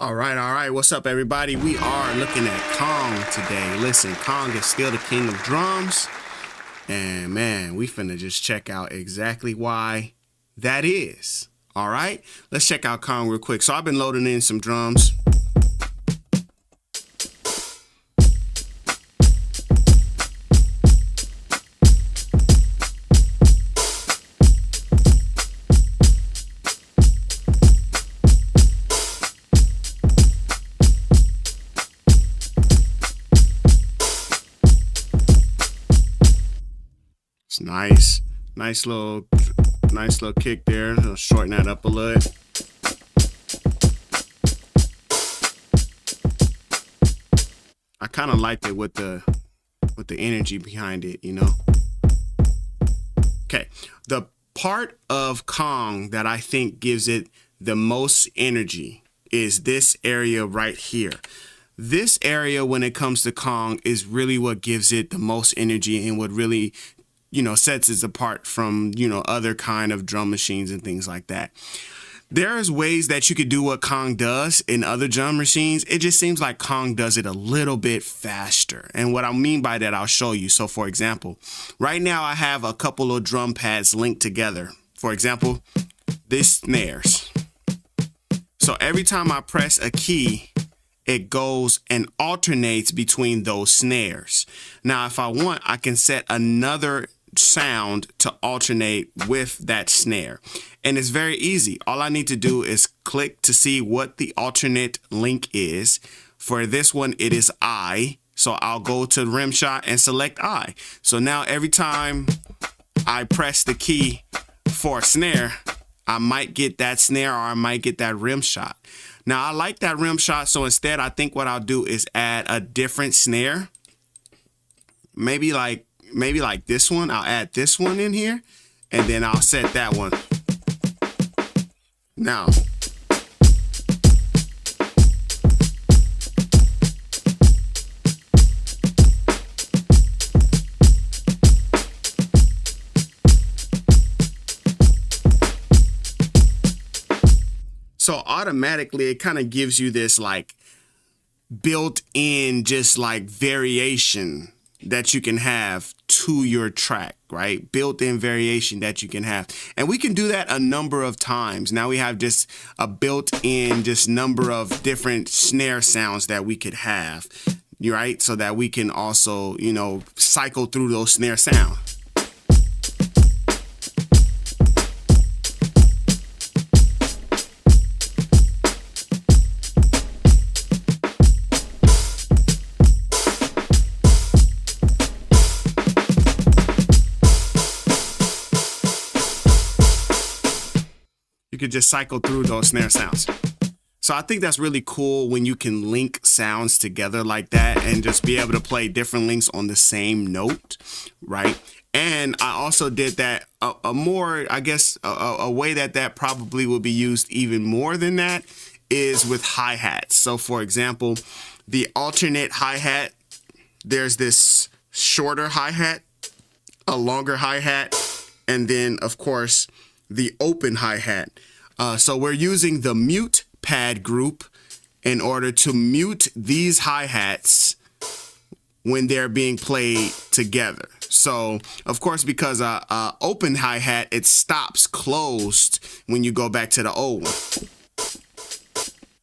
All right. What's up, everybody? We are looking at Kong today. Listen, Kong is still the king of drums. And man, we finna just check out exactly why that is. All right, let's check out Kong real quick. So I've been loading in some drums. It's nice little kick there. I'll shorten that up a little. I kind of liked it with the energy behind it, you know. Okay, the part of Kong that I think gives it the most energy is this area right here. This area, when it comes to Kong, is really what gives it the most energy and what really, you know, sets it apart from, you know, other kind of drum machines and things like that. There's ways that you could do what Kong does in other drum machines. It just seems like Kong does it a little bit faster. And what I mean by that, I'll show you. So for example, right now I have a couple of drum pads linked together. For example, this snares. So every time I press a key, it goes and alternates between those snares. Now, if I want, I can set another sound to alternate with that snare. And it's very easy. All I need to do is click to see what the alternate link is. For this one, it is I. So I'll go to rim shot and select I. So now every time I press the key for a snare, I might get that snare or I might get that rim shot. Now I like that rim shot, so instead I think what I'll do is add a different snare. Maybe like this one. I'll add this one in here and then I'll set that one. Now, so automatically it kind of gives you this like built-in just like variation that you can have to your track, right? Built-in variation that you can have. And we can do that a number of times. Now we have just a built-in just number of different snare sounds that we could have, right? So that we can also, you know, cycle through those snare sounds. You could just cycle through those snare sounds. So I think that's really cool when you can link sounds together like that and just be able to play different links on the same note, right? And I also did that a way that probably will be used even more than that is with hi-hats. So for example, the alternate hi-hat, there's this shorter hi-hat, a longer hi-hat, and then of course the open hi-hat. So we're using the mute pad group in order to mute these hi-hats when they're being played together. So of course, because open hi-hat, it stops closed when you go back to the old one.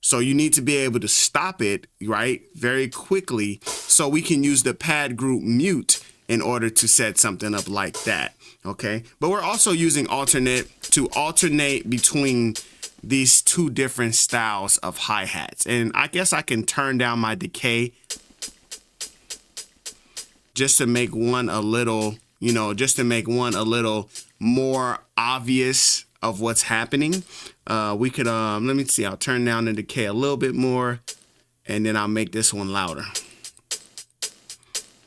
So you need to be able to stop it, right, very quickly, so we can use the pad group mute in order to set something up like that. Okay, but we're also using alternate to alternate between these two different styles of hi-hats. And I guess I can turn down my decay just to make one a little, you know, just to make one a little more obvious of what's happening. We could, let me see, I'll turn down the decay a little bit more and then I'll make this one louder.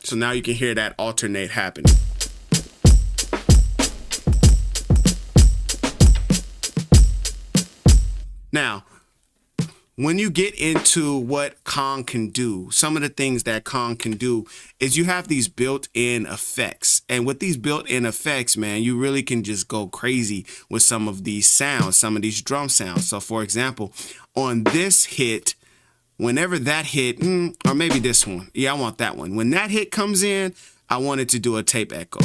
So now you can hear that alternate happening. Now, when you get into what Kong can do, some of the things that Kong can do is you have these built-in effects. And with these built-in effects, man, you really can just go crazy with some of these sounds, some of these drum sounds. So for example, on this hit, whenever that hit, or maybe this one. Yeah, I want that one. When that hit comes in, I want it to do a tape echo.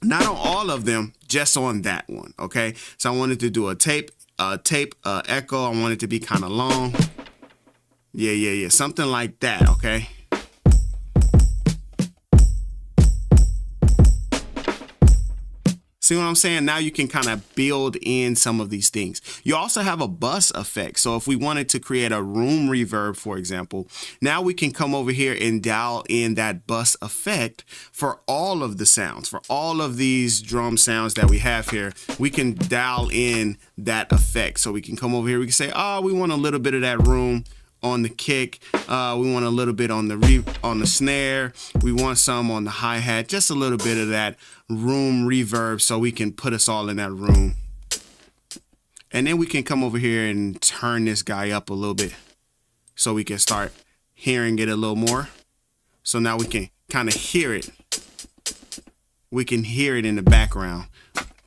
Not on all of them, just on that one, okay? So I wanted to do a tape echo. I want it to be kind of long. Yeah, something like that, okay? See what I'm saying? Now you can kind of build in some of these things. You also have a bus effect. So if we wanted to create a room reverb, for example, now we can come over here and dial in that bus effect for all of the sounds, for all of these drum sounds that we have here. We can dial in that effect. So we can come over here. We can say, oh, we want a little bit of that room on the kick. We want a little bit on the snare. We want some on the hi-hat, just a little bit of that room reverb so we can put us all in that room. And then we can come over here and turn this guy up a little bit so we can start hearing it a little more. So now we can kind of hear it. We can hear it in the background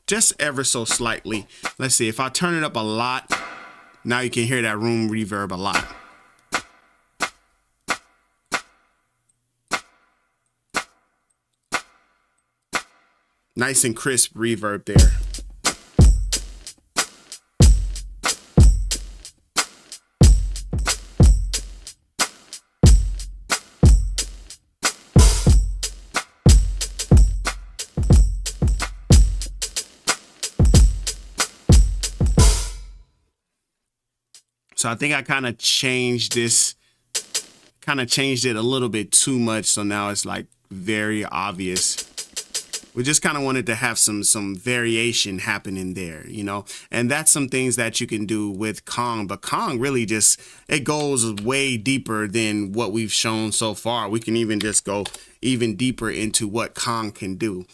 just ever so slightly. Let's see, if I turn it up a lot, now you can hear that room reverb a lot. Nice and crisp reverb there. So I think I kind of changed it a little bit too much. So now it's like very obvious. We just kind of wanted to have some variation happening there, you know, and that's some things that you can do with Kong. But Kong really just, it goes way deeper than what we've shown so far. We can even just go even deeper into what Kong can do.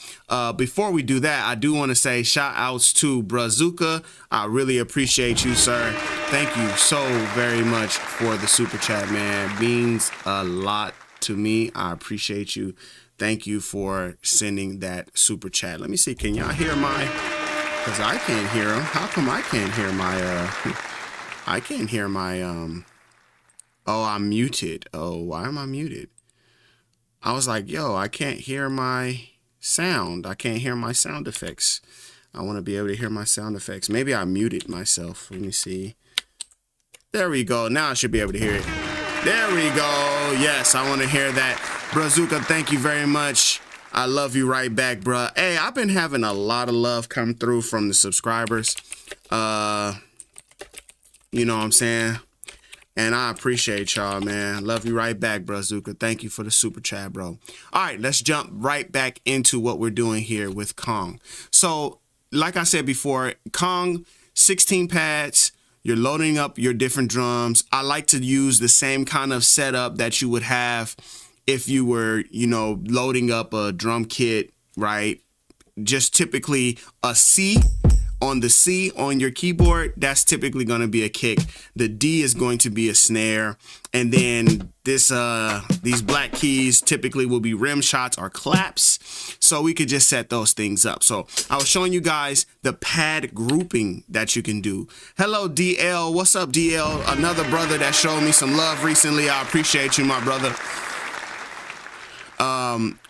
Before we do that, I do want to say shout outs to Brazuca. I really appreciate you, sir. Thank you so very much for the super chat, man. It means a lot to me. I appreciate you. Thank you for sending that super chat. Let me see. Can y'all hear my? Because I can't hear them. How come I can't hear my? I can't hear my. Oh, I'm muted. Oh, why am I muted? I was like, yo, I can't hear my sound. I can't hear my sound effects. I want to be able to hear my sound effects. Maybe I muted myself. Let me see. There we go. Now I should be able to hear it. There we go. Yes, I want to hear that. Brazuca, thank you very much. I love you right back, bruh. Hey, I've been having a lot of love come through from the subscribers. You know what I'm saying? And I appreciate y'all, man. Love you right back, Brazuca. Thank you for the super chat, bro. All right, let's jump right back into what we're doing here with Kong. So, like I said before, Kong, 16 pads. You're loading up your different drums. I like to use the same kind of setup that you would have if you were, you know, loading up a drum kit, right? Just typically a C. On the C on your keyboard, that's typically going to be a kick. The D is going to be a snare. And then these black keys typically will be rim shots or claps. So we could just set those things up. So I was showing you guys the pad grouping that you can do. Hello, DL. What's up, DL? Another brother that showed me some love recently. I appreciate you, my brother.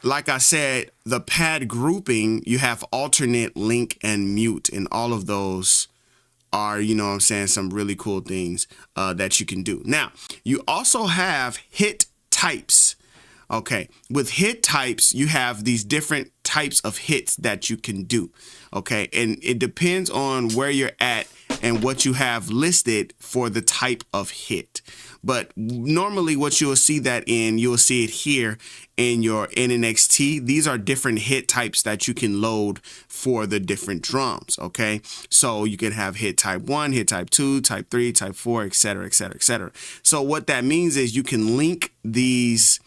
Like I said, the pad grouping, you have alternate, link, and mute, and all of those are, you know what I'm saying, some really cool things that you can do. Now, you also have hit types. Okay, with hit types, you have these different types of hits that you can do. Okay, and it depends on where you're at and what you have listed for the type of hit. But normally what you'll see that in, you'll see it here in your NNXT. These are different hit types that you can load for the different drums, okay? So you can have hit type 1, hit type 2, type 3, type 4, etc., etc., etc. So what that means is you can link these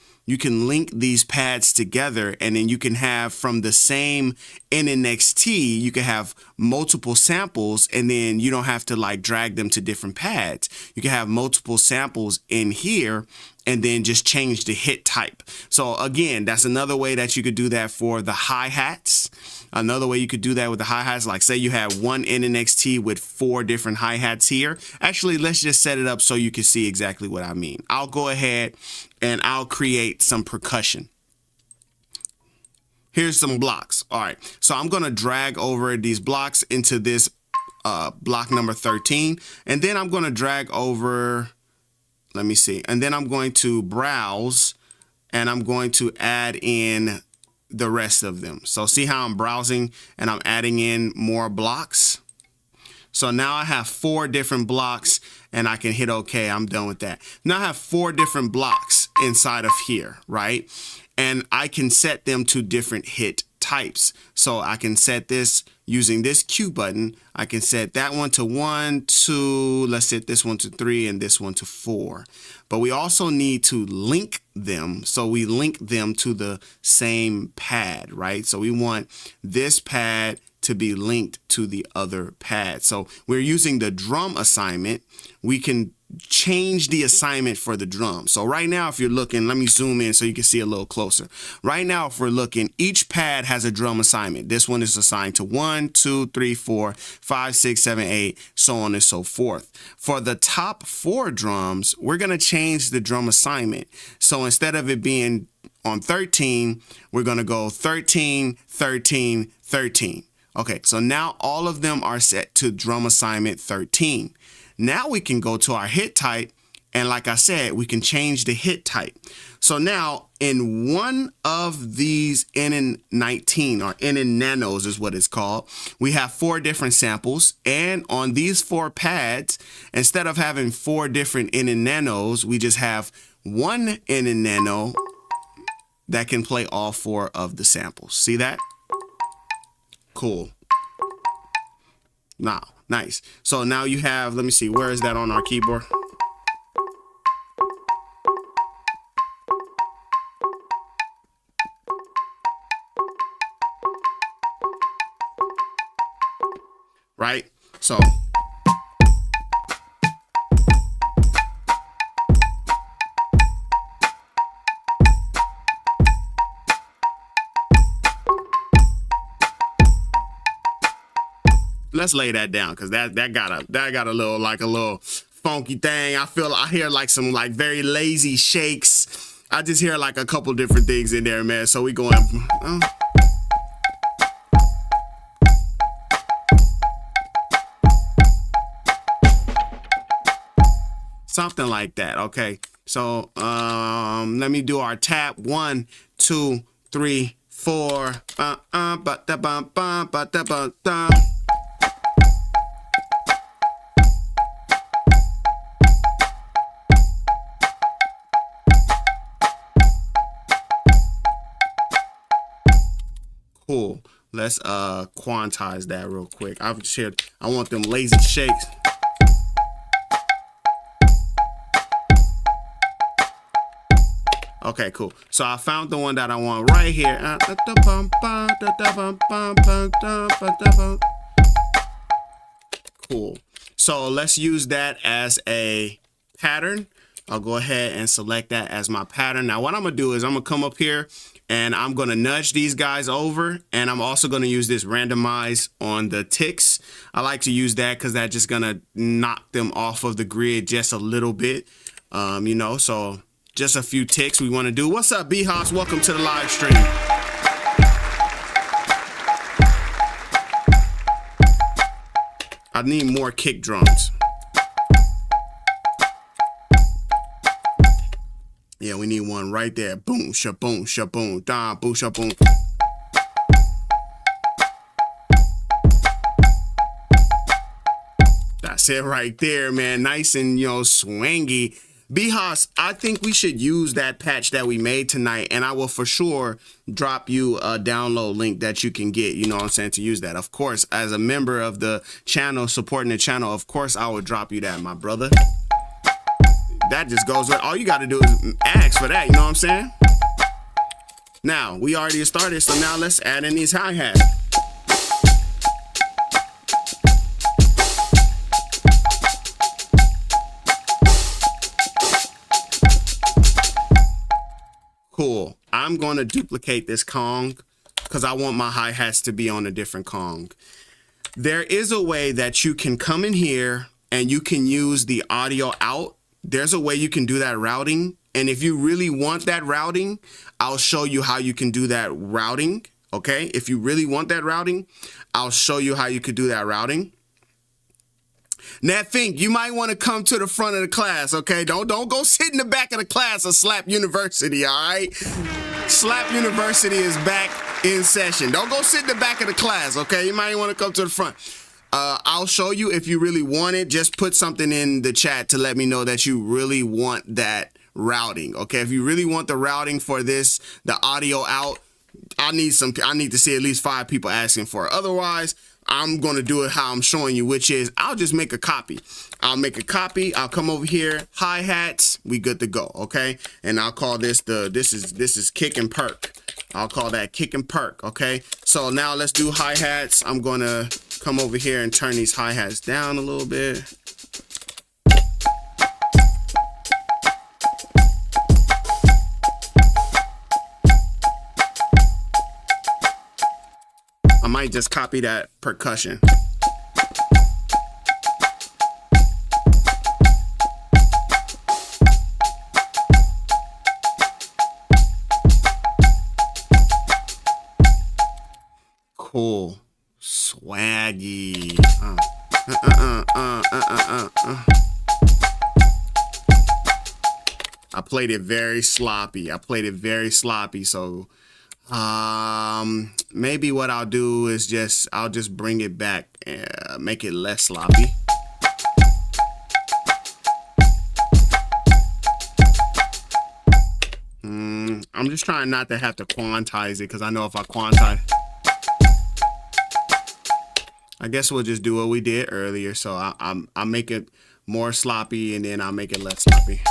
pads together, and then you can have from the same NNXT, you can have multiple samples, and then you don't have to like drag them to different pads. You can have multiple samples in here and then just change the hit type. So again, that's another way that you could do that for the hi-hats. Another way you could do that with the hi-hats, like say you have one NNXT with 4 different hi-hats here. Actually, let's just set it up so you can see exactly what I mean. I'll go ahead and I'll create some percussion. Here's some blocks. All right, so I'm gonna drag over these blocks into this block number 13, and then I'm gonna drag over, let me see, and then I'm going to browse and I'm going to add in the rest of them. So see how I'm browsing and I'm adding in more blocks. So now I have 4 different blocks and I can hit OK. I'm done with that. Now I have 4 different blocks inside of here, right? And I can set them to different hit types. So I can set this using this Q button. I can set that one to 1, 2, let's set this one to 3 and this one to 4. But we also need to link them. So we link them to the same pad, right? So we want this pad to be linked to the other pad. So we're using the drum assignment. We can change the assignment for the drum. So right now, if you're looking, let me zoom in so you can see a little closer. Right now, if we're looking, each pad has a drum assignment. This one is assigned to 1, 2, 3, 4, 5, 6, 7, 8, so on and so forth. For the top 4 drums, we're going to change the drum assignment. So instead of it being on 13, we're going to go 13, 13, 13. Okay, so now all of them are set to drum assignment 13. Now we can go to our hit type, and like I said, we can change the hit type. So now in one of these NN19 or NN Nanos is what it's called, we have 4 different samples, and on these 4 pads, instead of having 4 different NN Nanos, we just have one NN Nano that can play all 4 of the samples. See that? Cool. Now, nice. So now you have, let me see, where is that on our keyboard? Right? So let's lay that down, because that got a little, like a little funky thing. I hear like some like very lazy shakes. I just hear like a couple different things in there, man. So we going something like that. Okay, so let me do our tap. 1, 2, 3, 4. Cool. Let's quantize that real quick. I want them lazy shakes. Okay, cool. So I found the one that I want right here. Cool. So let's use that as a pattern. I'll go ahead and select that as my pattern. Now what I'm gonna do is I'm gonna come up here and I'm gonna nudge these guys over, and I'm also gonna use this randomize on the ticks. I like to use that because that's just gonna knock them off of the grid just a little bit, you know, so just a few ticks we wanna do. What's up, B-Hoss? Welcome to the live stream. I need more kick drums. Yeah, we need one right there. Boom, shaboom, shaboom, da, boom, shaboom. That's it right there, man. Nice and, you know, swangy. B-Hoss, I think we should use that patch that we made tonight, and I will for sure drop you a download link that you can get, you know what I'm saying, to use that. Of course, as a member of the channel, supporting the channel, of course, I will drop you that, my brother. That just goes with, all you got to do is ask for that, you know what I'm saying? Now, we already started, so now let's add in these hi-hats. I'm going to duplicate this Kong because I want my hi-hats to be on a different Kong. There is a way that you can come in here and you can use the audio out. There's a way you can do that routing. And if you really want that routing, I'll show you how you can do that routing. Okay, if you really want that routing, I'll show you how you could do that routing. Nat Fink, you might want to come to the front of the class, okay? Don't go sit in the back of the class of Slap University, all right? Slap University is back in session. Don't go sit in the back of the class, okay? You might want to come to the front. I'll show you if you really want it. Just put something in the chat to let me know that you really want that routing, okay? If you really want the routing for this, the audio out, I need to see at least 5 people asking for it. Otherwise, I'm going to do it how I'm showing you, which is I'll just make a copy. I'll make a copy. I'll come over here, hi-hats, we good to go, okay? And I'll call this this is kick and perk. I'll call that kick and perk, okay? So now let's do hi-hats. I'm going to come over here and turn these hi-hats down a little bit. I might just copy that percussion. Cool. Swaggy. I played it very sloppy. So maybe what I'll do is I'll just bring it back and make it less sloppy. I'm just trying not to have to quantize it because I know if I quantize, I guess we'll just do what we did earlier. So I'll make it more sloppy and then I'll make it less sloppy.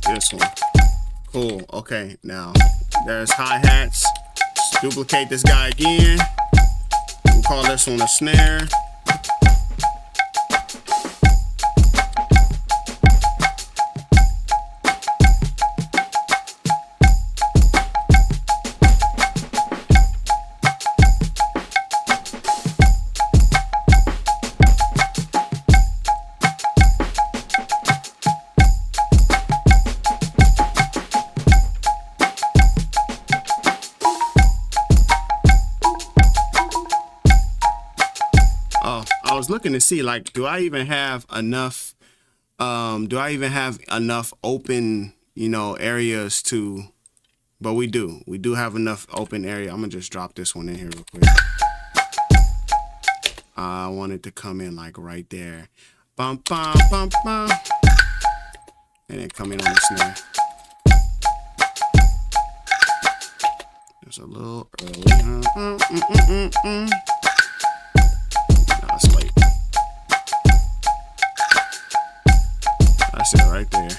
This one. Cool. Okay, now there's hi-hats. Let's duplicate this guy again. We'll call this one a snare. I was looking to see, like, do I even have enough open, areas to, but we do have enough open area. I'm gonna just drop this one in here real quick. I want it to come in like right there. Bum, bum, bum, bum. And then come in on the snare. It's a little early. No, it's late. That's it right there.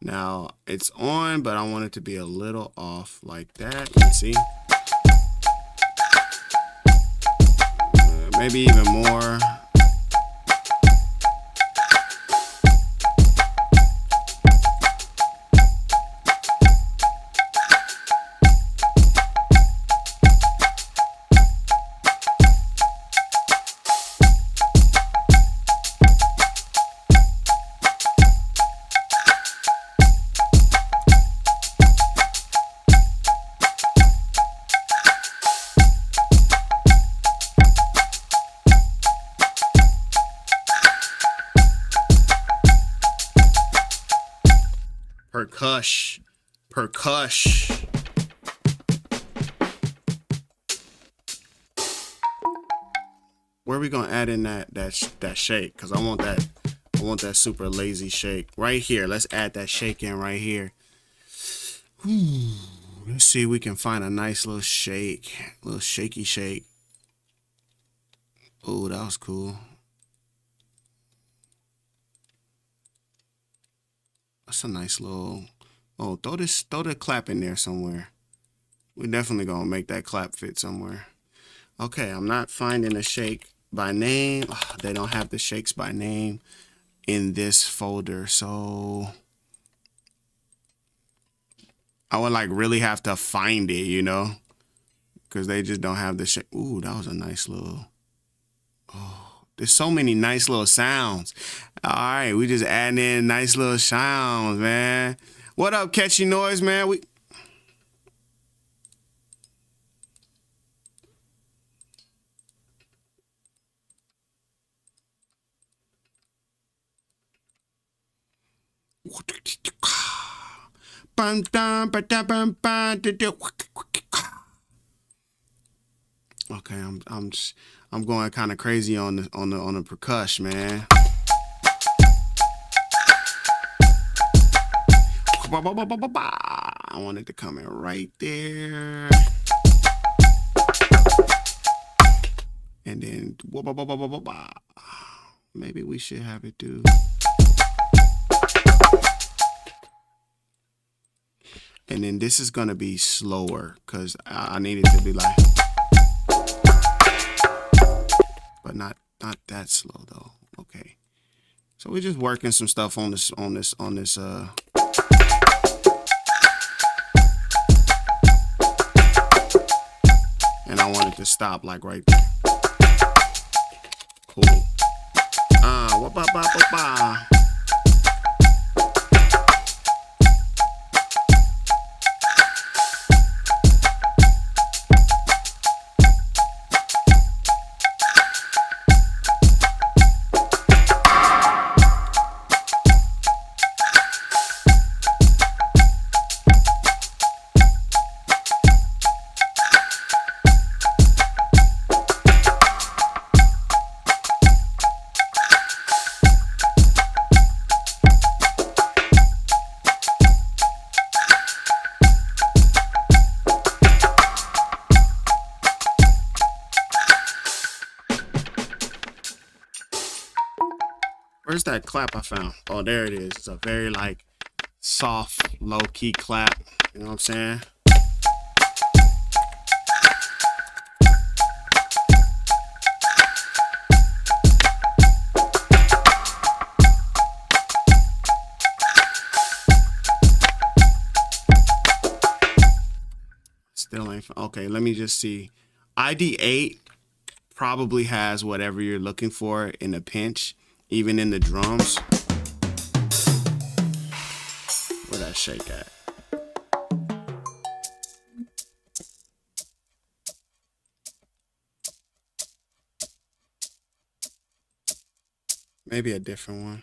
Now it's on, but I want it to be a little off like that. Let's see. Maybe even more. Percush. where are we gonna add in that shake? Cause I want that super lazy shake right here. Let's add that shake in right here. Let's see if we can find a nice little shake, little shaky shake. Oh, that was cool. That's a nice little. Oh, throw the clap in there somewhere. We're definitely gonna make that clap fit somewhere. Okay, I'm not finding a shake by name. Oh, they don't have the shakes by name in this folder, so I would like really have to find it, you know, because they just don't have the shake. Ooh, that was a nice little. Oh, there's so many nice little sounds. All right, we just adding in nice little sounds, man. What up, Catchy Noise, man? We. Okay, I'm going kind of crazy on the percussion, man. I want it to come in right there, and then maybe we should have it do. And then this is gonna be slower because I need it to be like, but not that slow though. Okay, so we're just working some stuff on this. And I want it to stop like right there. Cool. Where's that clap I found? Oh, there it is. It's a very like soft, low-key clap. You know what I'm saying? Still ain't. Okay, let me just see. ID8 probably has whatever you're looking for in a pinch. Even in the drums. Where that shake at? Maybe a different one.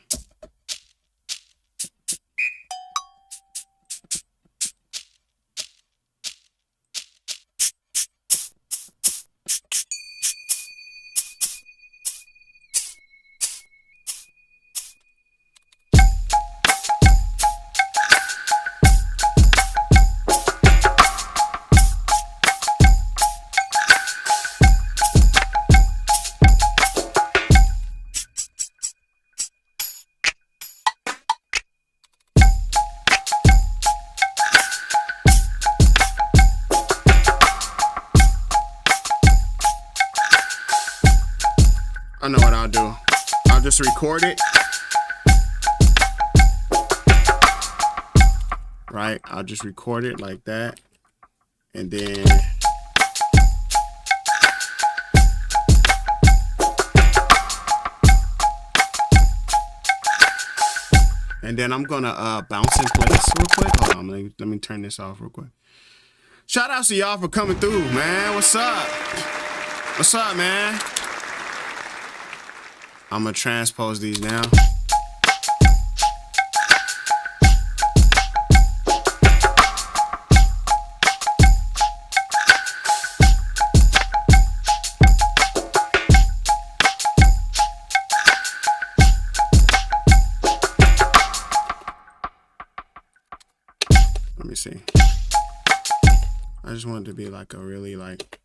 I know what I'll do. I'll just record it. Right? I'll just record it like that. And then I'm gonna bounce in place real quick. Hold on, let me turn this off real quick. Shout out to y'all for coming through, man. What's up? What's up, man? I'm gonna transpose these now. just want it to be like a really like.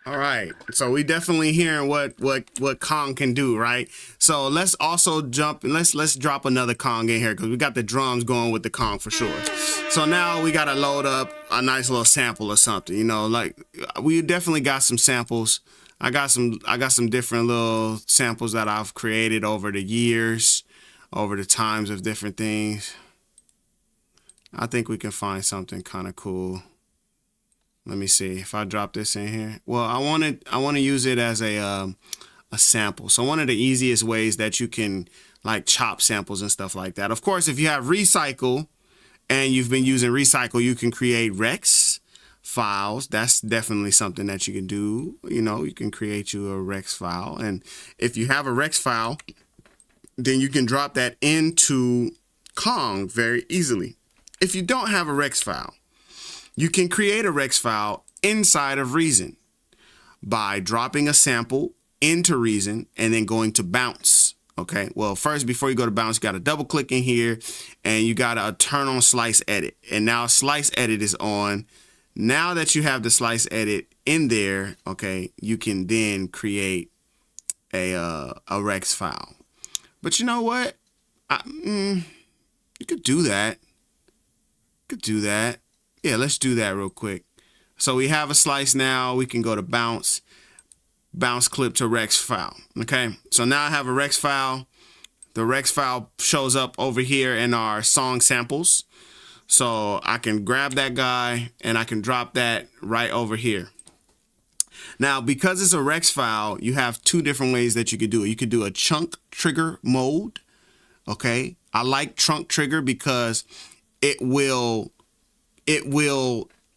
All right, so we definitely hearing what Kong can do, right? So let's also jump and let's drop another Kong in here because we got the drums going with the Kong for sure. So now we gotta load up a nice little sample or something, you know, like we definitely got some samples. I got some different little samples that I've created over the years, over the times of different things. I think we can find something kind of cool. Let me see if I drop this in here. Well, I want to use it as a sample. So one of the easiest ways that you can like chop samples and stuff like that. Of course, if you have Recycle and you've been using Recycle, you can create Rex files. That's definitely something that you can do. You know, you can create you a Rex file. And if you have a Rex file, then you can drop that into Kong very easily. If you don't have a Rex file, you can create a Rex file inside of Reason by dropping a sample into Reason and then going to Bounce. Okay, well, first, before you go to Bounce, you got to double click in here and you got to turn on Slice Edit. And now Slice Edit is on. Now that you have the Slice Edit in there, okay, you can then create a Rex file. But you know what? You could do that. Yeah, let's do that real quick. So we have a slice now. We can go to Bounce clip to Rex file. Okay, so now I have a Rex file. The Rex file shows up over here in our song samples. So I can grab that guy and I can drop that right over here. Now, because it's a Rex file, you have two different ways that you could do it. You could do a chunk trigger mode. Okay, I like chunk trigger because it will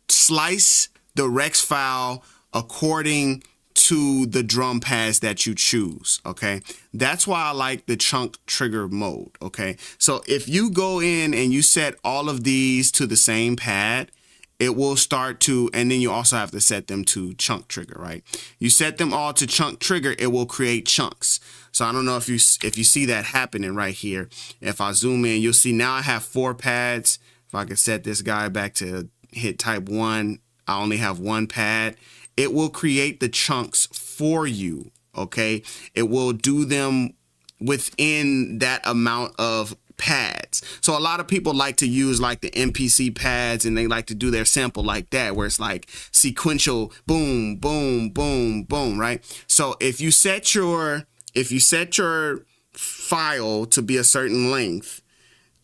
slice the Rex file according to the drum pads that you choose. Okay, that's why I like the chunk trigger mode. Okay, so if you go in and you set all of these to the same pad, it will start to, and then you also have to set them to chunk trigger, right? You set them all to chunk trigger, it will create chunks. So I don't know if you see that happening right here. If I zoom in, you'll see now I have 4 pads. If I could set this guy back to hit type 1, I only have 1 pad. It will create the chunks for you, okay? It will do them within that amount of pads. So a lot of people like to use like the MPC pads and they like to do their sample like that, where it's like sequential boom, boom, boom, boom, right? So if you set your file to be a certain length,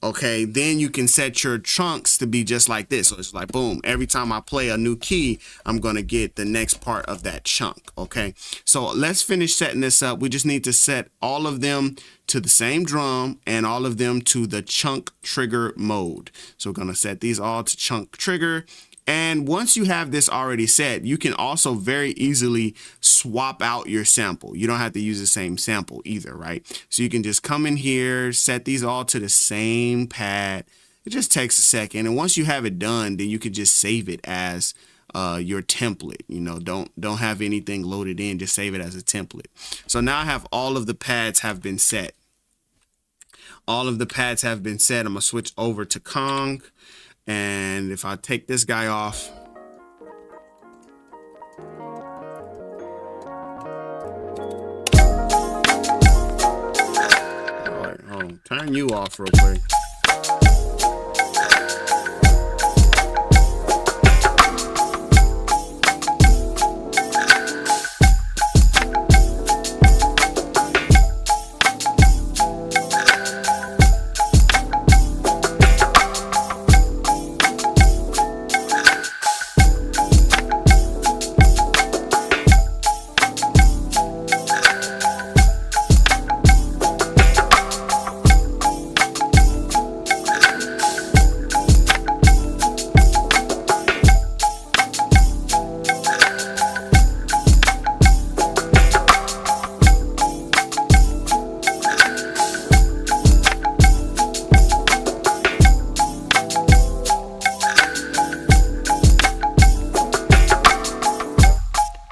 okay, then you can set your chunks to be just like this. So it's like, boom, every time I play a new key, I'm going to get the next part of that chunk, okay? So let's finish setting this up. We just need to set all of them to the same drum and all of them to the chunk trigger mode. So we're going to set these all to chunk trigger. And once you have this already set, you can also very easily swap out your sample. You don't have to use the same sample either, right? So you can just come in here, set these all to the same pad. It just takes a second. And once you have it done, then you can just save it as your template. You know, don't have anything loaded in, just save it as a template. So now I have all of the pads have been set. All of the pads have been set. I'm gonna switch over to Kong. And if I take this guy off, Turn you off real quick.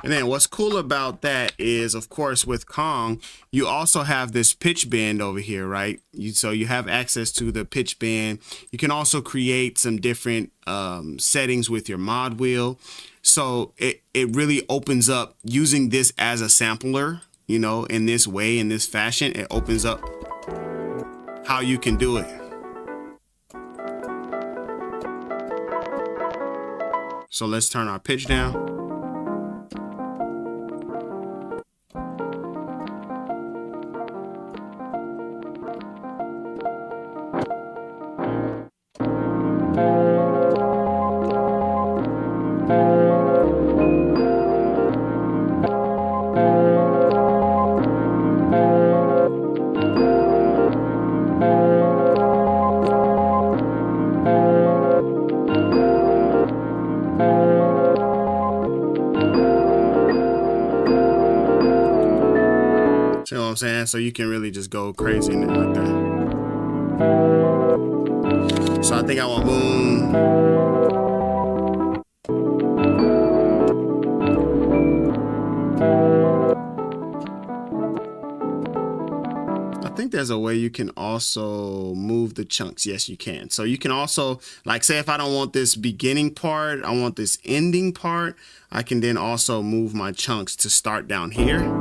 And then what's cool about that is, of course, with Kong, you also have this pitch bend over here, right? So you have access to the pitch bend. You can also create some different settings with your mod wheel. So it really opens up using this as a sampler, you know, in this way, in this fashion. It opens up how you can do it. So let's turn our pitch down. You know what I'm saying? So you can really just go crazy in it like that. So I think I want boom. I think there's a way you can also move the chunks. Yes, you can. So you can also, like, say if I don't want this beginning part, I want this ending part, I can then also move my chunks to start down here.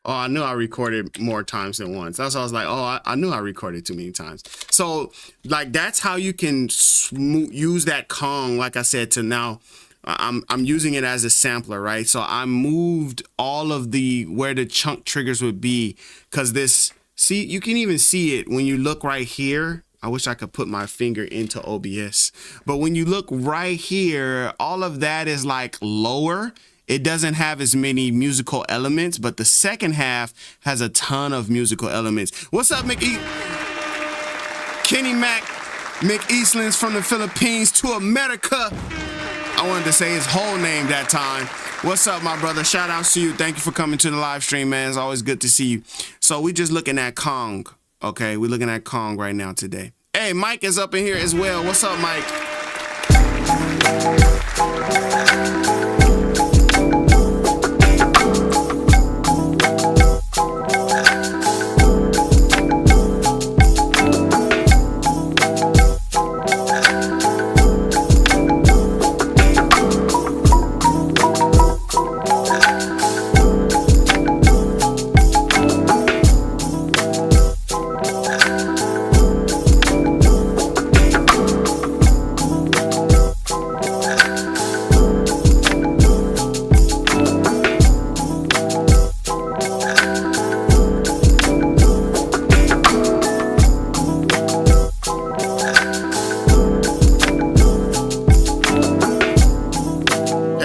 I knew I recorded more times than once. That's why I was like, oh, I knew I recorded too many times. So like, that's how you can use that Kong, like I said, to now I'm using it as a sampler, right? So I moved all of where the chunk triggers would be, because this, see, you can even see it when you look right here. I wish I could put my finger into OBS, but when you look right here, all of that is like lower. It doesn't have as many musical elements, but the second half has a ton of musical elements. What's up, Kenny Mac McEastlands from the Philippines to America. I wanted to say his whole name that time. What's up, my brother? Shout out to you. Thank you for coming to the live stream, man. It's always good to see you. So we just looking at Kong, okay? We're looking at Kong right now today. Hey, Mike is up in here as well. What's up, Mike?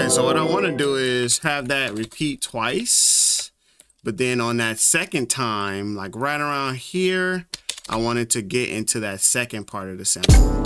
So what I want to do is have that repeat twice. But then on that second time, like right around here, I wanted to get into that second part of the sample.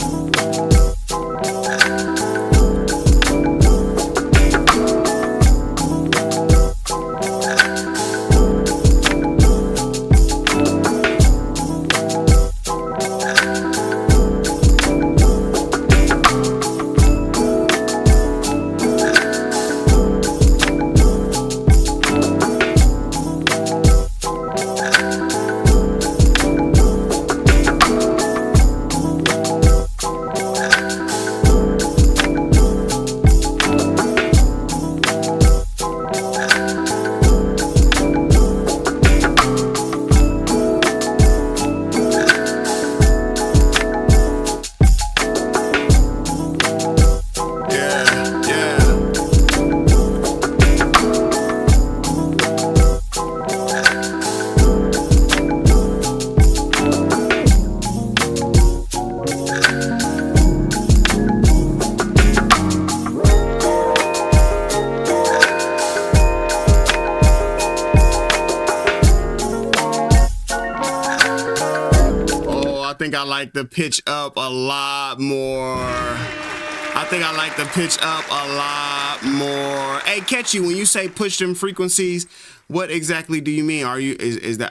I like the pitch up a lot more. I think I like the pitch up a lot more. Hey, Catchy, when you say push them frequencies, what exactly do you mean? Are you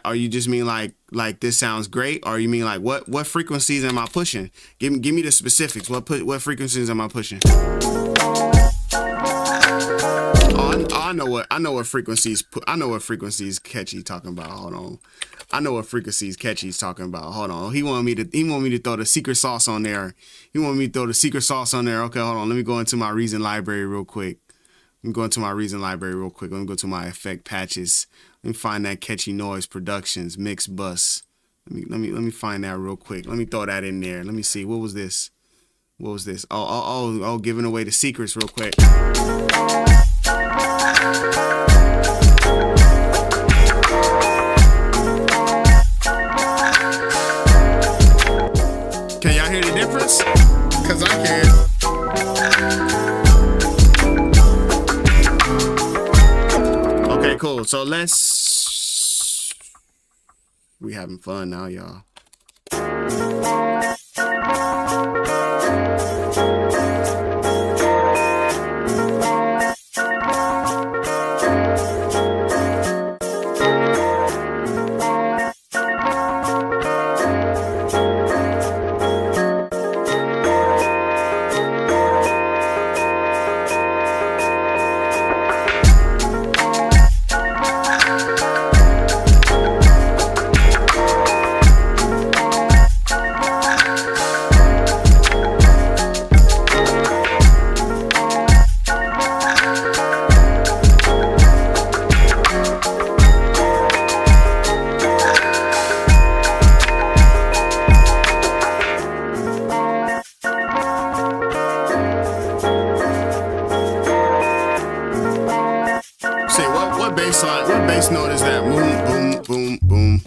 are you just mean like this sounds great, or you mean like what frequencies am I pushing? Give me the specifics. What frequencies am I pushing? Oh, I know what frequencies Catchy talking about. Hold on. I know what frequencies Catchy's talking about. Hold on. He wanted me to throw the secret sauce on there. He wanted me to throw the secret sauce on there. Okay, hold on. Let me go into my Reason library real quick. Let me go to my effect patches. Let me find that Catchy Noise Productions mix bus. Let me find that real quick. Let me throw that in there. Let me see. What was this? Oh, giving away the secrets real quick. Can y'all hear the difference? Cause I can. Okay, cool. So we having fun now, y'all. What bass note is that? Boom, boom, boom, boom.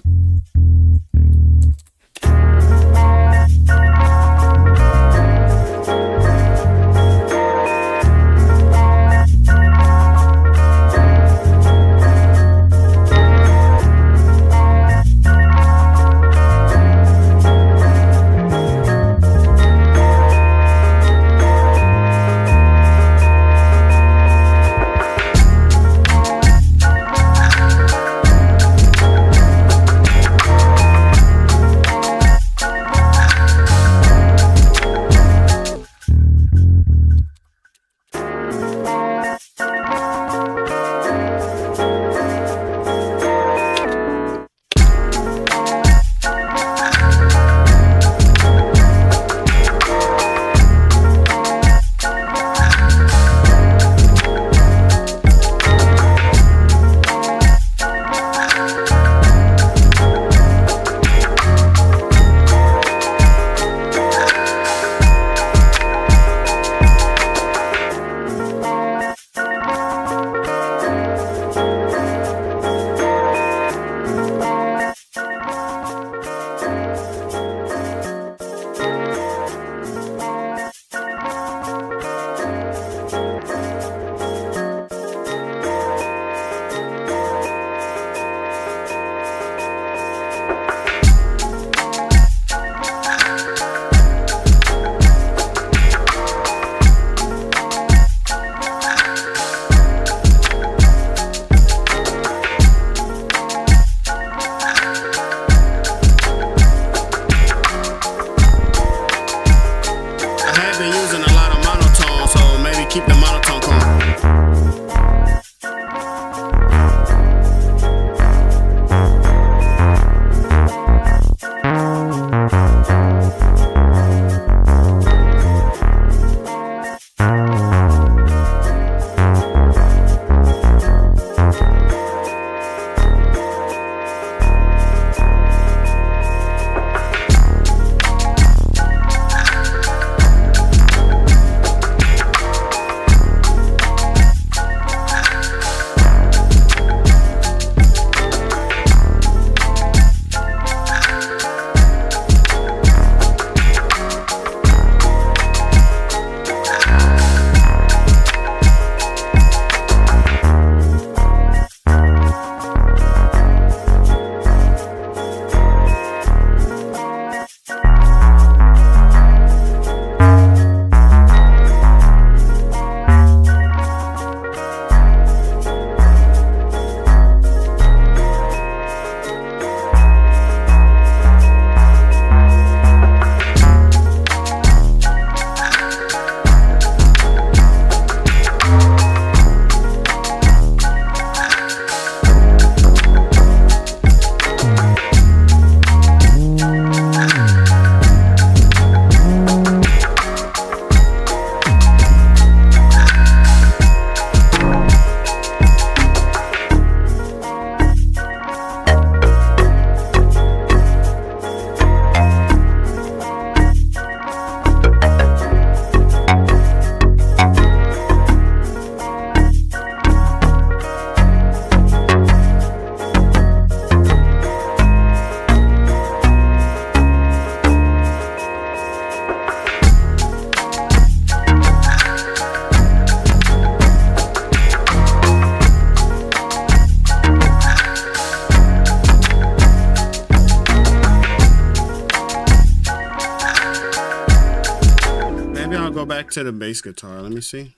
back to the bass guitar. Let me see.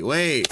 Wait.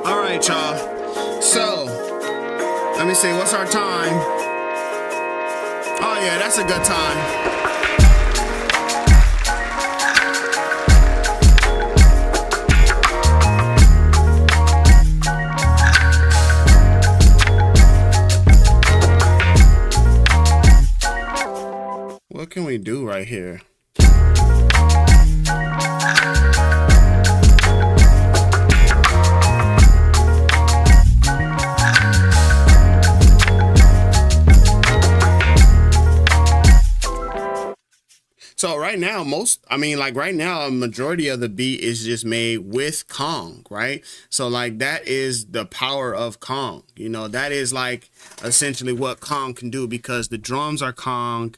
All right, y'all. So, let me see. What's our time? Oh, yeah, that's a good time. What can we do right here? So right now, right now, a majority of the beat is just made with Kong, right? So like that is the power of Kong. You know, that is like essentially what Kong can do, because the drums are Kong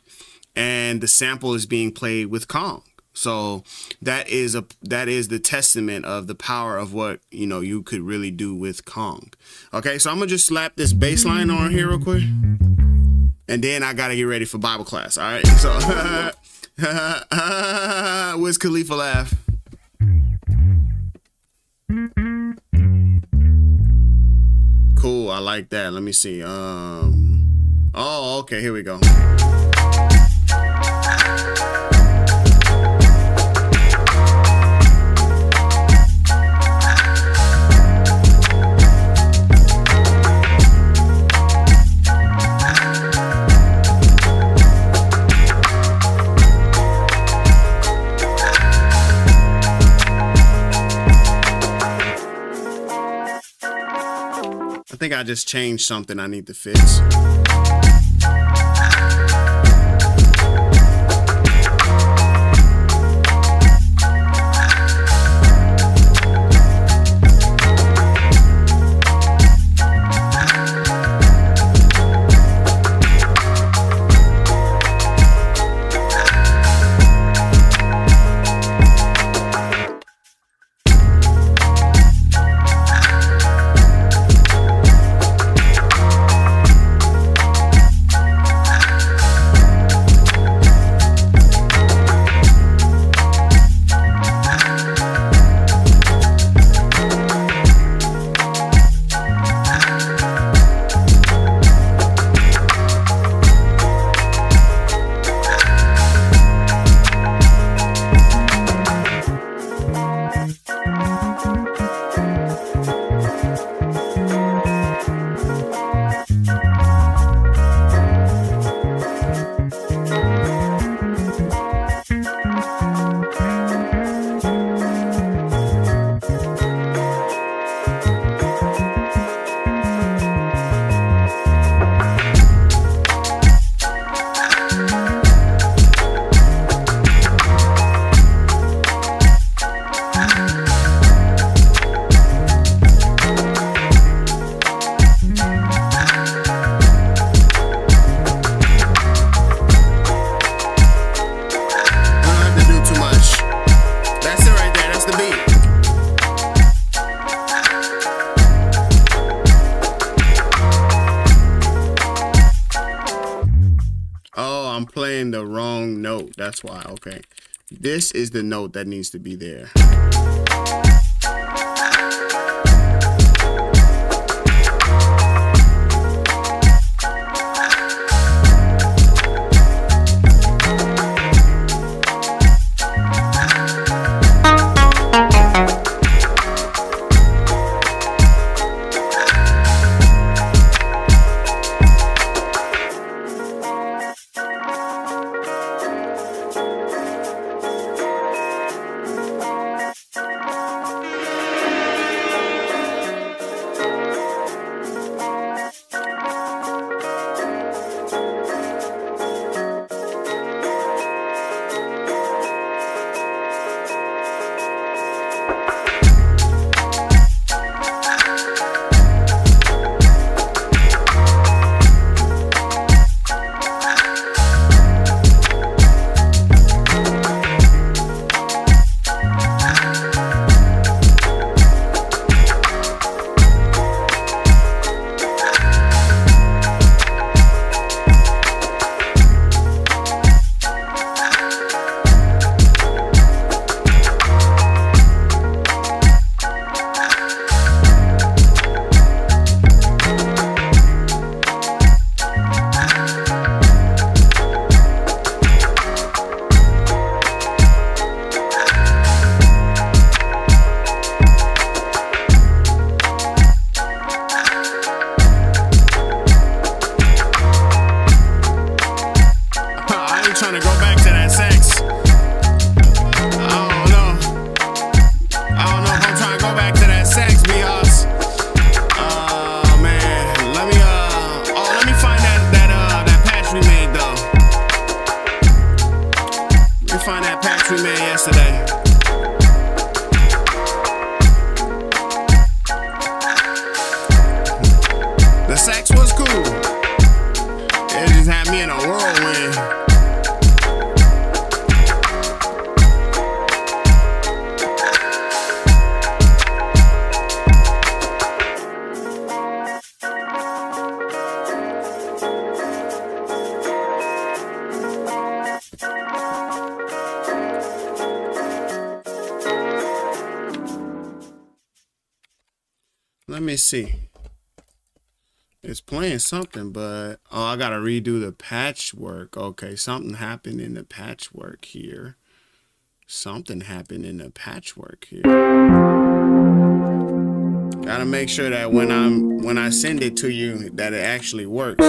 and the sample is being played with Kong. So that is the testament of the power of what, you know, you could really do with Kong. Okay, so I'm gonna just slap this bass line on here real quick, and then I gotta get ready for Bible class. All right, so Wiz Khalifa laugh. Cool, I like that. Let me see. Oh, okay, here we go. I think I just changed something I need to fix. playing the wrong note. That's why. Okay. This is the note that needs to be there. Trying to go back to that sax. I don't know if I'm trying to go back to that sax, Bios. Man, let me find that patch we made though. Let me find that patch we made yesterday. The sax was cool. It just had me in a whirlwind. Let me see. It's playing something, but oh, I gotta redo the patchwork. Okay, something happened in the patchwork here. Something happened in the patchwork here. Gotta make sure that when I send it to you that it actually works.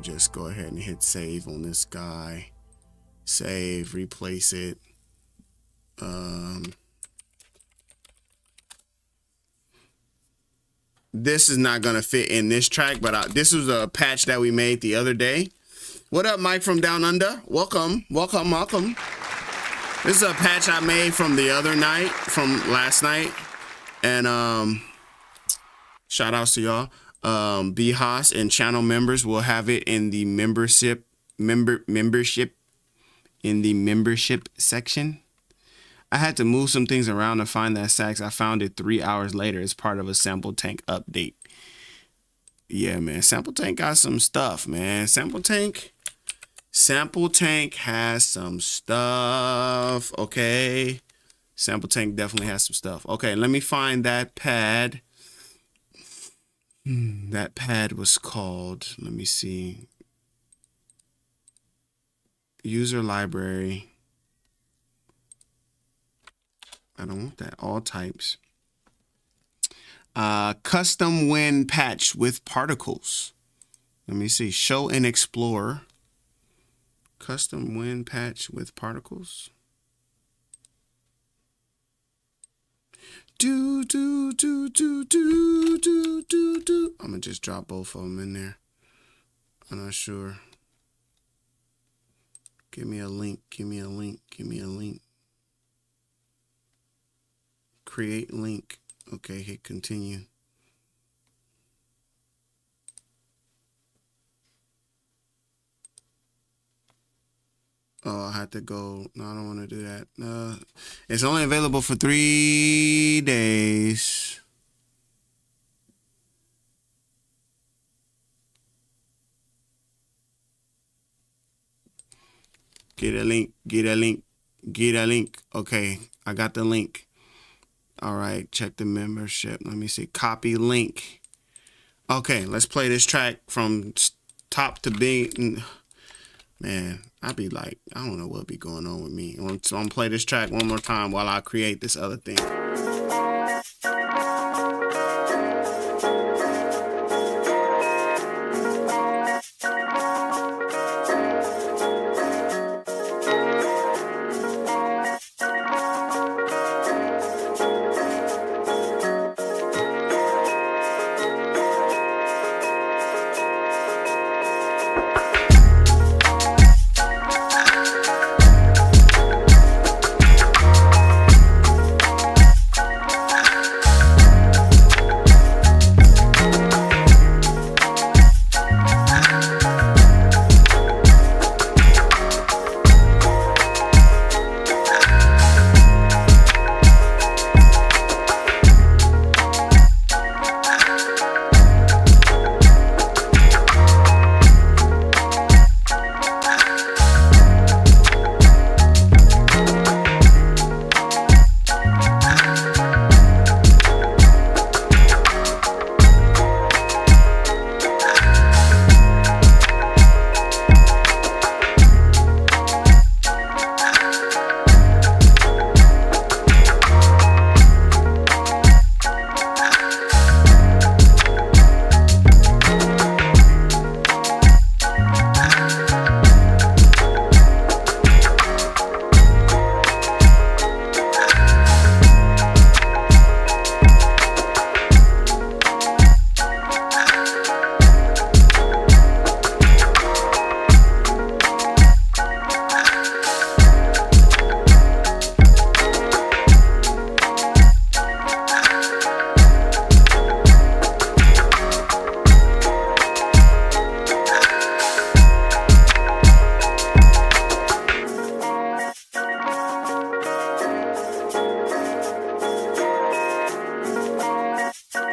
just go ahead and hit save on this guy. Save, replace it. This is not gonna fit in this track, but this was a patch that we made the other day. What up, Mike from Down Under? Welcome, welcome, welcome. This is a patch I made from the other night, from last night. And shout outs to y'all. BHOS and channel members will have it in the membership section. I had to move some things around to find that sax. I found it 3 hours later as part of a Sample Tank update. Yeah, man, Sample Tank got some stuff, man. Sample Tank has some stuff, okay? Sample Tank definitely has some stuff. Okay, let me find that pad. That pad was called, let me see. User library. I don't want that. All types. Custom Win patch with particles. Let me see. Show and explore. Custom Win patch with particles. I'm gonna just drop both of them in there. I'm not sure. Give me a link. Give me a link. Give me a link. Create link. Okay, hit continue. Oh, I had to go. No, I don't want to do that. It's only available for 3 days. Get a link. Get a link. Get a link. Okay, I got the link. All right, check the membership. Let me see. Copy link. Okay, let's play this track from top to big. Man, I'd be like, I don't know what be going on with me. So I'm gonna play this track one more time while I create this other thing.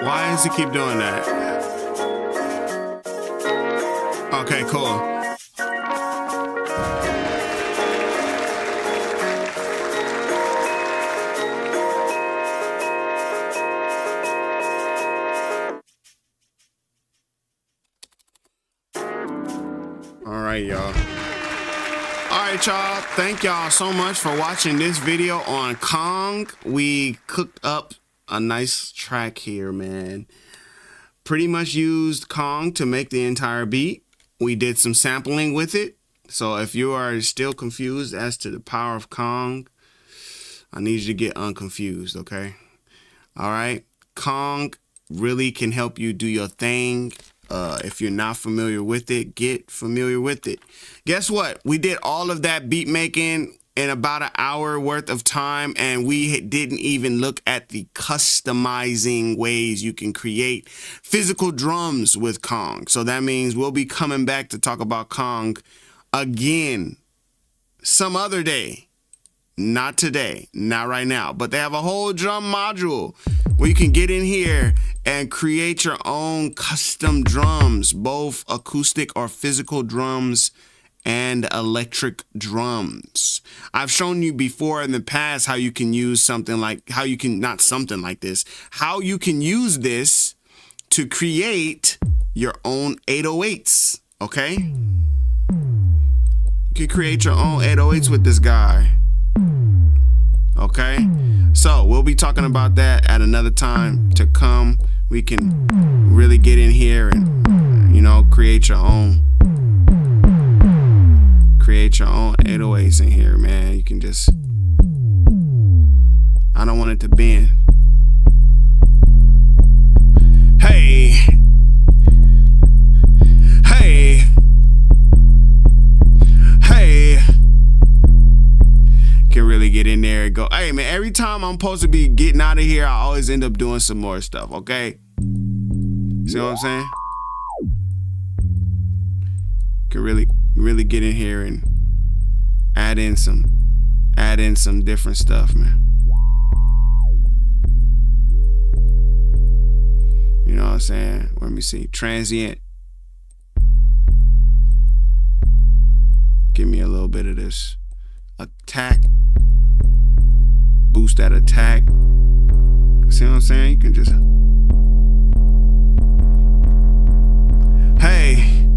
Why does he keep doing that? Okay, cool. All right, y'all. All right, y'all. Thank y'all so much for watching this video on Kong. We cooked up a nice track here, man. Pretty much used Kong to make the entire beat. we did some sampling with it. So if you are still confused as to the power of Kong, I need you to get unconfused, okay? All right. Kong really can help you do your thing. If you're not familiar with it, get familiar with it. Guess what? We did all of that beat making in about an hour worth of time, and we didn't even look at the customizing ways you can create physical drums with Kong. So that means we'll be coming back to talk about Kong again some other day. Not today, not right now, but they have a whole drum module where you can get in here and create your own custom drums, both acoustic or physical drums and electric drums. I've shown you before in the past how you can use something like, how you can use this to create your own 808s, okay? You can create your own 808s with this guy. Okay, so we'll be talking about that at another time to come. We can really get in here and, you know, create your own 808s in here, man. You can just, I don't want it to bend. Hey, hey, hey. Can really get in there and go, hey man, every time I'm supposed to be getting out of here, I always end up doing some more stuff, okay? See what I'm saying? Can really get in here and add in some different stuff, man. You know what I'm saying? Let me see. Transient. Give me a little bit of this. Attack. Boost that attack. See what I'm saying? You can just, hey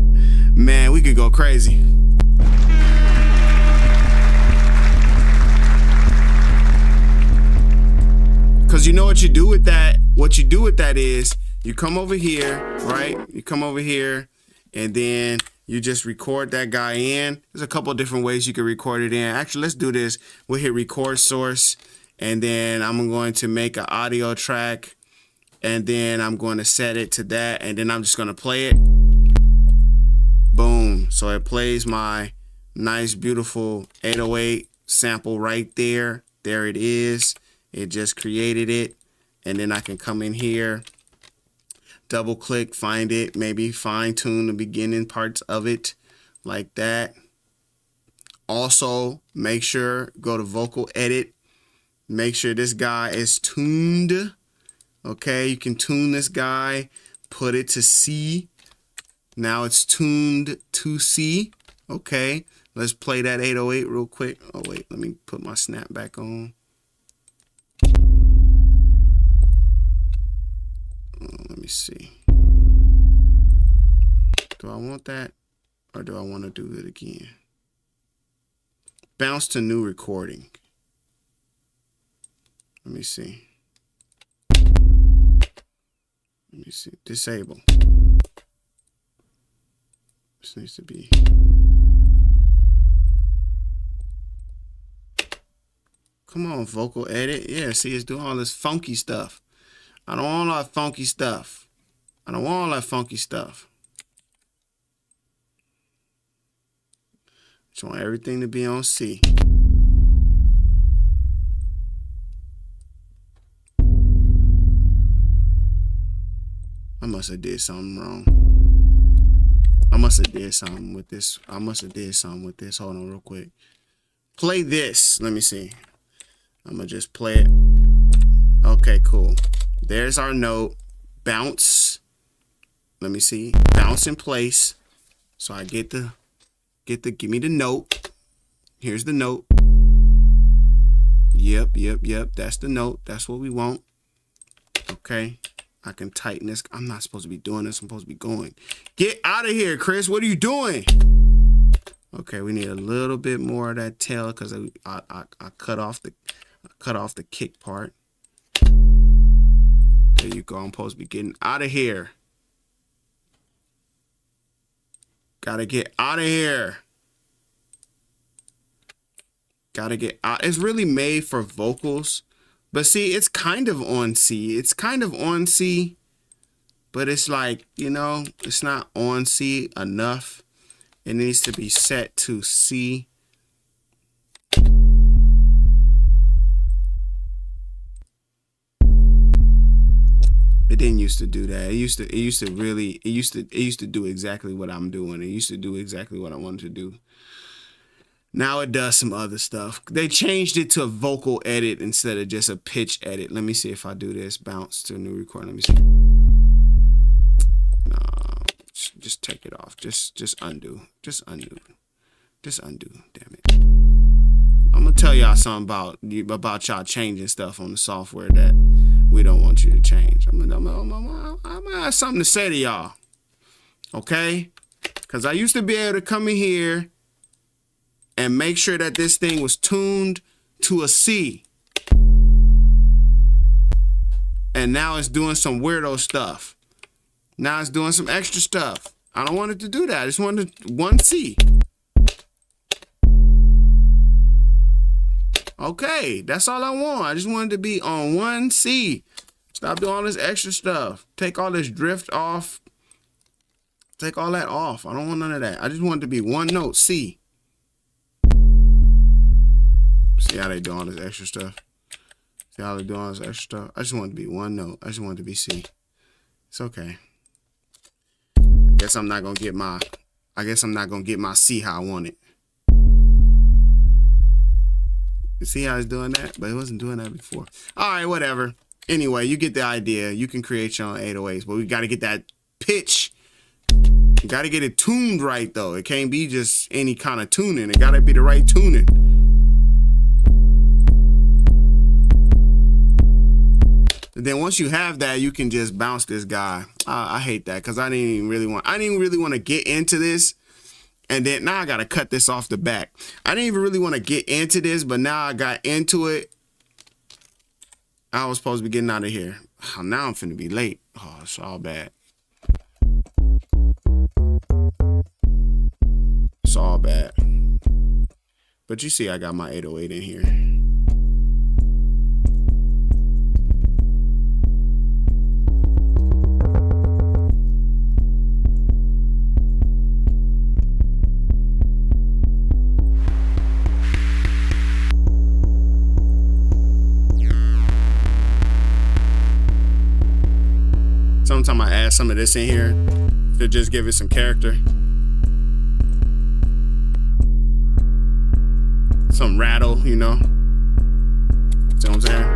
man, we could go crazy. Cause you know what you do with that? What you do with that is you come over here, right? You come over here and then you just record that guy in. There's a couple of different ways you can record it in. Actually, let's do this. We'll hit record source, and then I'm going to make an audio track, and then I'm going to set it to that, and then I'm just going to play it. Boom. So it plays my nice, beautiful 808 sample right there. There it is. It just created it, and then I can come in here, double click, find it, maybe fine tune the beginning parts of it like that. Also, make sure, go to vocal edit, make sure this guy is tuned. Okay, you can tune this guy, put it to C. Now it's tuned to C. Okay, let's play that 808 real quick. Oh wait, let me put my snap back on. Let me see. Do I want that, or do I want to do it again? Bounce to new recording. Let me see. Let me see. Disable. This needs to be. Come on, vocal edit. Yeah, see, it's doing all this funky stuff. I don't want all that funky stuff. I don't want all that funky stuff. Just want everything to be on C. I must have did something wrong. I must have did something with this. Hold on real quick. Play this. Let me see. I'm going to just play it. Okay, cool. There's our note. Bounce. Let me see. Bounce in place. So I give me the note. Here's the note. Yep. That's the note. That's what we want. Okay. I can tighten this. I'm not supposed to be doing this. I'm supposed to be going. Get out of here, Chris. What are you doing? Okay, we need a little bit more of that tail because I cut off the kick part. There you go. I'm supposed to be getting out of here. Gotta get out of here. Gotta get out. It's really made for vocals. But see, it's kind of on C. It's kind of on C. But it's like, you know, it's not on C enough. It needs to be set to C. It didn't used to do that. It used to do exactly what I'm doing. It used to do exactly what I wanted to do. Now it does some other stuff. They changed it to a vocal edit instead of just a pitch edit. Let me see if I do this. Bounce to a new recording. Let me see. No, just take it off. Just undo. Just undo. Just undo. Damn it. I'm gonna tell y'all something about y'all changing stuff on the software that we don't want you to change. I'm gonna have something to say to y'all. Okay? Because I used to be able to come in here and make sure that this thing was tuned to a C. And now it's doing some weirdo stuff. Now it's doing some extra stuff. I don't want it to do that. I just wanted one C. Okay, that's all I want. I just wanted to be on one C. Stop doing all this extra stuff. Take all this drift off. Take all that off. I don't want none of that. I just want it to be one note, C. See how they do all this extra stuff? See how they do all this extra stuff? I just want it to be one note. I just want it to be C. It's okay. I guess I'm not gonna get my C how I want it. You see how it's doing that? But it wasn't doing that before. All right, whatever. Anyway, you get the idea. You can create your own 808s, but we got to get that pitch. You got to get it tuned right, though. It can't be just any kind of tuning. It got to be the right tuning. And then once you have that, you can just bounce this guy. I hate that because I didn't even really want to get into this. And then now I got to cut this off the back. I didn't even really want to get into this, but now I got into it. I was supposed to be getting out of here. Oh, now I'm finna be late. Oh, it's all bad. It's all bad. But you see I got my 808 in here. Sometimes I add some of this in here to just give it some character. Some rattle, you know. See what I'm saying?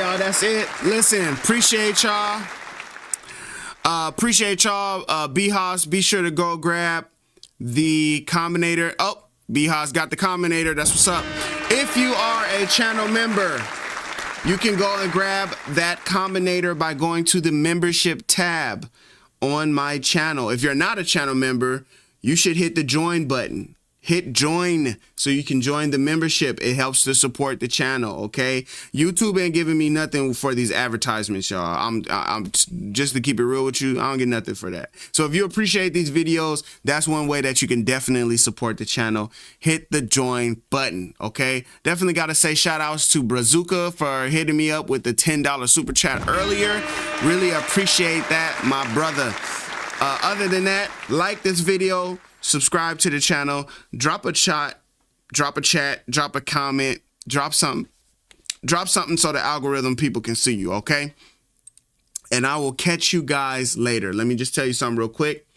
y'all. That's it. Listen, appreciate y'all. B-Hoss, be sure to go grab the Combinator. Oh, B-Hoss got the Combinator. That's what's up. If you are a channel member, you can go and grab that Combinator by going to the membership tab on my channel. If you're not a channel member, you should hit the join button. Hit join so you can join the membership. It helps to support the channel, okay? YouTube ain't giving me nothing for these advertisements, y'all. I'm just to keep it real with you, I don't get nothing for that. So if you appreciate these videos, that's one way that you can definitely support the channel. Hit the join button, okay? Definitely got to say shout outs to Brazuka for hitting me up with the $10 super chat earlier. Really appreciate that, my brother. Other than that, like this video, subscribe to the channel, drop a chat, drop a comment, drop something so the algorithm people can see you, okay? And I will catch you guys later. Let me just tell you something real quick.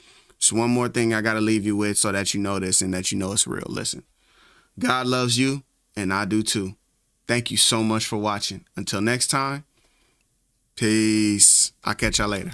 Just one more thing I got to leave you with so that you know this and that you know it's real. Listen, God loves you and I do too. Thank you so much for watching. Until next time, peace. I'll catch y'all later.